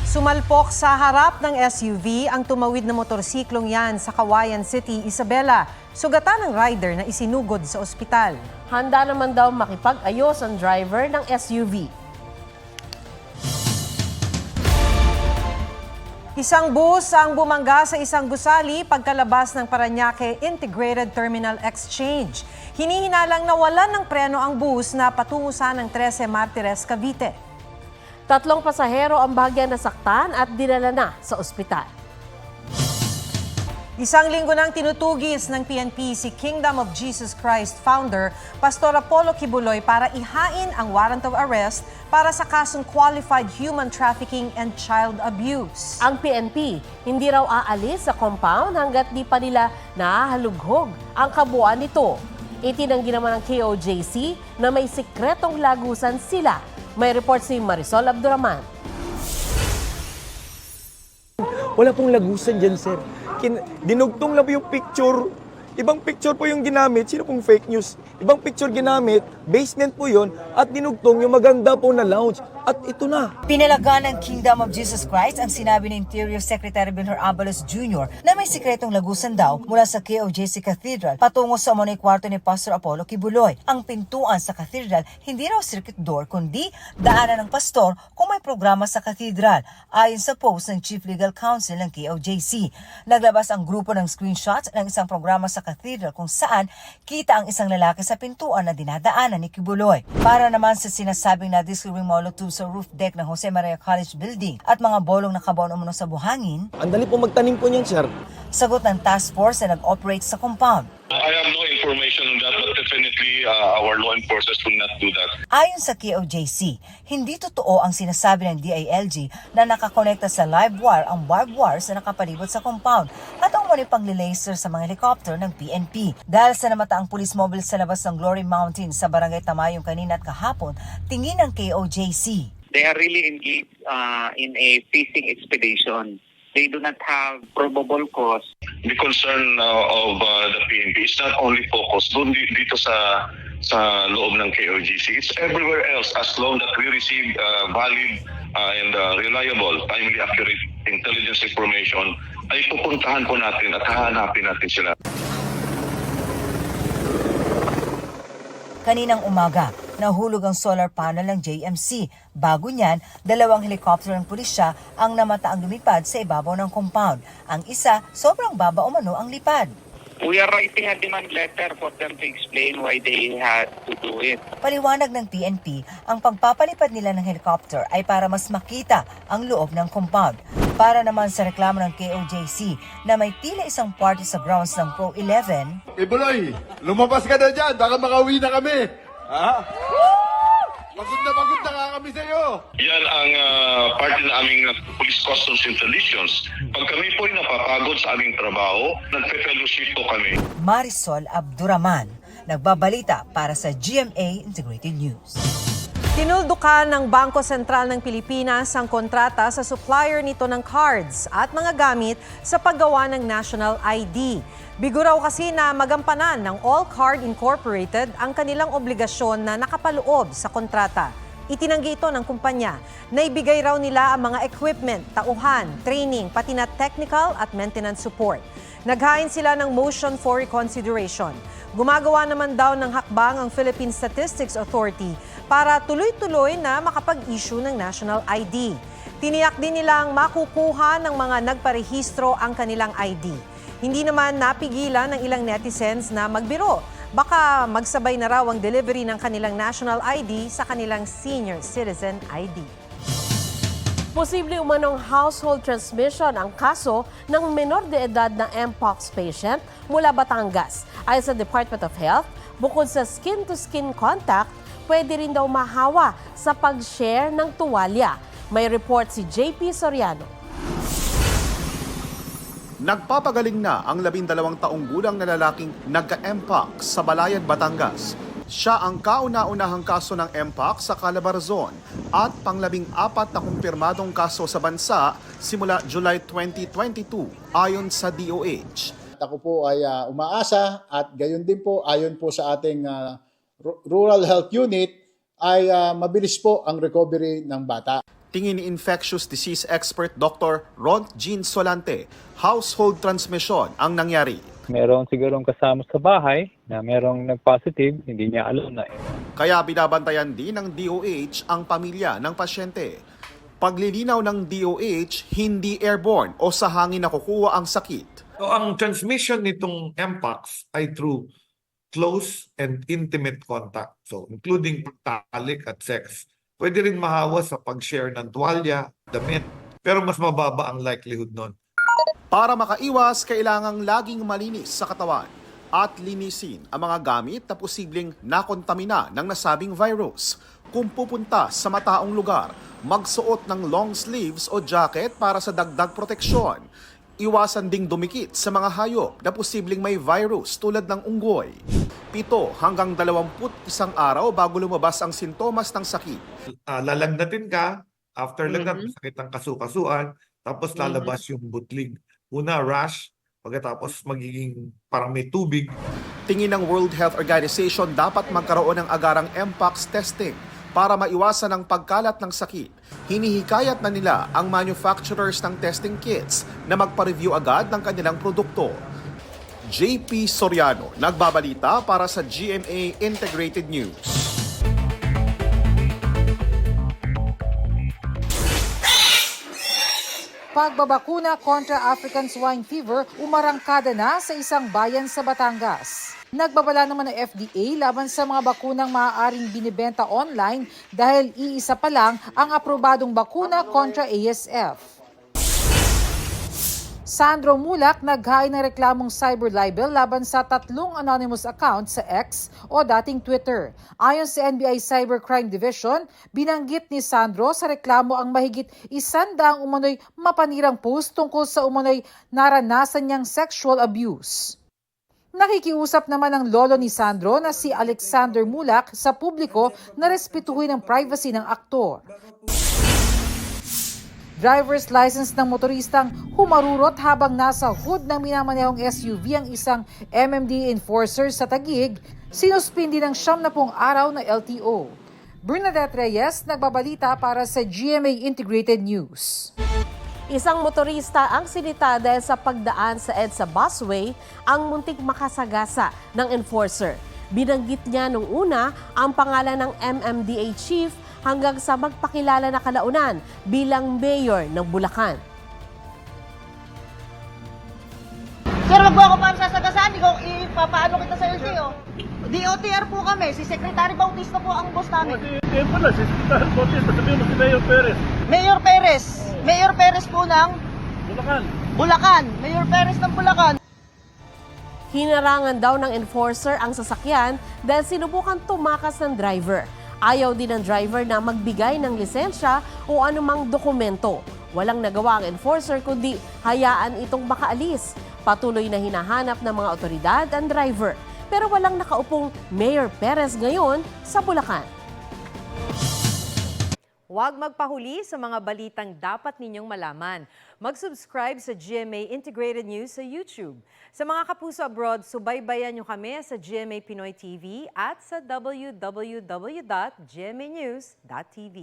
Sumalpok sa harap ng SUV ang tumawid na motorsiklong yan sa Cauayan City, Isabela. Sugatan ng rider na isinugod sa ospital. Handa naman daw makipag-ayos ang driver ng SUV. Isang bus ang bumangga sa isang gusali pagkalabas ng Parañaque Integrated Terminal Exchange. Hinihinalang nawalan ng preno ang bus na patungo sa ng 13 Martires, Cavite. 3 pasahero ang bahagyang nasaktan at dinala na sa ospital. Isang linggo nang tinutugis ng PNP si Kingdom of Jesus Christ founder Pastor Apollo Kibuloy para ihain ang warrant of arrest para sa kasong qualified human trafficking and child abuse. Ang PNP hindi raw aalis sa compound hanggat di pa nila nahahalughog ang kabuuan nito. Itinanggi naman ng KOJC na may sikretong lagusan sila. May report si Marisol Abduraman. Wala pong lagusan dyan, sir. Dinugtong lang po yung picture. Ibang picture po yung ginamit. Sino pong fake news? Ibang picture ginamit, basement po yon at dinugtong yung maganda po na lounge. At ito na. Pinalagaan ng Kingdom of Jesus Christ ang sinabi ng Interior Secretary Benhur Abalos Jr. na may sikretong lagusan daw mula sa KOJC Cathedral patungo sa umunay kwarto ni Pastor Apollo Kibuloy. Ang pintuan sa cathedral hindi raw circuit door kundi daanan ng pastor kung may programa sa cathedral ayon sa post ng Chief Legal Counsel ng KOJC. Naglabas ang grupo ng screenshots ng isang programa sa cathedral kung saan kita ang isang lalaki sa pintuan na dinadaanan ni Kibuloy. Para naman sa sinasabing na discovering molotov sa roof deck ng Jose Maria College Building at mga bolong nakabaon umano sa buhangin, Ang dali po magtanim po niyan, sir. sagot ng task force na nag-operate sa compound. I have no information on that, but definitely our law enforcers will not do that. Ayon sa KOJC, hindi totoo ang sinasabi ng DILG na nakakonekta sa live wire ang barbed wires na nakapalibot sa compound at ang mali pang-laser sa mga helicopter ng PNP. Dahil sa namataang police mobile sa labas ng Glory Mountain sa Barangay Tamayong kanina at kahapon, tingin ng KOJC. They are really engaged in a fishing expedition. They do not have probable cause. The concern of the PNP is not only focused doon dito sa loob ng KOGC. It's everywhere else as long that we receive valid and reliable, timely, accurate intelligence information ay pupuntahan po natin at hahanapin natin sila. Kaninang umaga, nahulog ang solar panel ng JMC. Bago niyan, 2 helicopter ng pulisya ang namataang lumipad sa ibabaw ng compound. Ang isa, sobrang baba umano ang lipad. We are writing a demand letter for them to explain why they had to do it. Paliwanag ng PNP, ang pagpapalipad nila ng helicopter ay para mas makita ang loob ng compound. Para naman sa reklamo ng KOJC na may tila isang party sa grounds ng Pro 11, Kibuloy, lumabas ka na dyan. Baka makauwi na kami. Ha? Pagod na nga kami sa'yo. Yan ang parte ng aming Police Customs Intelligence. Pag kami po ay napapagod sa aming trabaho, nagpe-fellowship po kami. Marisol Abduraman, nagbabalita para sa GMA Integrated News. Tinuldukan ng Bangko Sentral ng Pilipinas ang kontrata sa supplier nito ng cards at mga gamit sa paggawa ng National ID. Bigo raw kasi na magampanan ng All Card Incorporated ang kanilang obligasyon na nakapaloob sa kontrata. Itinanggi ito ng kumpanya na ibigay raw nila ang mga equipment, tauhan, training, pati na technical at maintenance support. Naghain sila ng motion for reconsideration. Gumagawa naman daw ng hakbang ang Philippine Statistics Authority para tuloy-tuloy na makapag-issue ng National ID. Tiniyak din nilang makukuha ng mga nagparehistro ang kanilang ID. Hindi naman napigilan ng ilang netizens na magbiro. Baka magsabay na raw ang delivery ng kanilang National ID sa kanilang Senior Citizen ID. Posible umanong household transmission ang kaso ng menor de edad na Mpox patient mula Batangas. Ayon sa Department of Health, bukod sa skin-to-skin contact, pwede rin daw mahawa sa pag-share ng tuwalya. May report si JP Soriano. Nagpapagaling na ang 12 taong gulang na lalaking nagka-Mpox sa Balayan, Batangas. Siya ang kauna-unahang kaso ng Mpox sa Calabarzon at pang-14 na kumpirmadong kaso sa bansa simula July 2022 ayon sa DOH. Ako po ay umaasa at gayon din po ayon po sa ating Rural Health Unit ay mabilis po ang recovery ng bata. Tingin ni infectious disease expert Dr. Ron Jean Solante, household transmission ang nangyari. Meron sigurong kasama sa bahay na merong nag-positive, hindi niya alam na. Kaya binabantayan din ng DOH ang pamilya ng pasyente. Paglilinaw ng DOH, hindi airborne o sa hangin nakukuha ang sakit. So, ang transmission nitong Mpox ay through close and intimate contact. So, including pagtalik at sex. Pwede rin mahawa sa pag-share ng tuwalya, damit, pero mas mababa ang likelihood nun. Para makaiwas, kailangang laging malinis sa katawan at linisin ang mga gamit na posibleng nakontamina ng nasabing virus. Kung pupunta sa mataong lugar, magsuot ng long sleeves o jacket para sa dagdag proteksyon. Iwasan ding dumikit sa mga hayop na posibleng may virus tulad ng unggoy. 7 hanggang 21 araw bago lumabas ang sintomas ng sakit. Lalagnatin ka, after lagnat, sakit ng kasukasuan, tapos lalabas yung butlig. Una, rash, pagkatapos magiging parang may tubig. Tingin ng World Health Organization dapat magkaroon ng agarang Mpox testing para maiwasan ang pagkalat ng sakit. Hinihikayat na nila ang manufacturers ng testing kits na magpa-review agad ng kanilang produkto. JP Soriano, nagbabalita para sa GMA Integrated News. Pagbabakuna kontra African Swine Fever umarangkada na sa isang bayan sa Batangas. Nagbabala naman ng FDA laban sa mga bakunang maaaring binibenta online dahil iisa pa lang ang aprobadong bakuna kontra ASF. Sandro Mulak naghain ng reklamong cyber libel laban sa 3 anonymous accounts sa X o dating Twitter. Ayon sa NBI Cybercrime Division, binanggit ni Sandro sa reklamo ang mahigit 100 umano'y mapanirang post tungkol sa umano'y naranasan niyang sexual abuse. Nakikiusap naman ang lolo ni Sandro na si Alexander Mulak sa publiko na respetuhin ang privacy ng aktor. Driver's license ng motoristang humarurot habang nasa hood ng minamanehong SUV ang isang MMDA enforcer sa Taguig, sinuspindi ng 70 araw na LTO. Bernadette Reyes, nagbabalita para sa GMA Integrated News. Isang motorista ang sinita dahil sa pagdaan sa EDSA busway ang muntik makasagasa ng enforcer. Binanggit niya nung una ang pangalan ng MMDA chief hanggang sa magpakilala na kalaunan bilang mayor ng Bulacan. Sir, wag mo ako pa sasagasaan, hindi ko ipapaano kita sa LTO. DOTR po kami, si Secretary Bautista po ang boss namin. Hindi pala, si Secretary Bautista, sabihin mo si Mayor Perez. Mayor Perez. Mayor Perez po ng Bulacan. Bulacan. Mayor Perez ng Bulacan. Hinarangan daw ng enforcer ang sasakyan dahil sinubukan tumakas ng driver. Ayaw din ng driver na magbigay ng lisensya o anumang dokumento. Walang nagawa ang enforcer kundi hayaan itong makaalis. Patuloy na hinahanap ng mga otoridad ang driver. Pero walang nakaupong Mayor Perez ngayon sa Bulacan. Huwag magpahuli sa mga balitang dapat ninyong malaman. Mag-subscribe sa GMA Integrated News sa YouTube. Sa mga kapuso abroad, subaybayan nyo kami sa GMA Pinoy TV at sa www.gmanews.tv.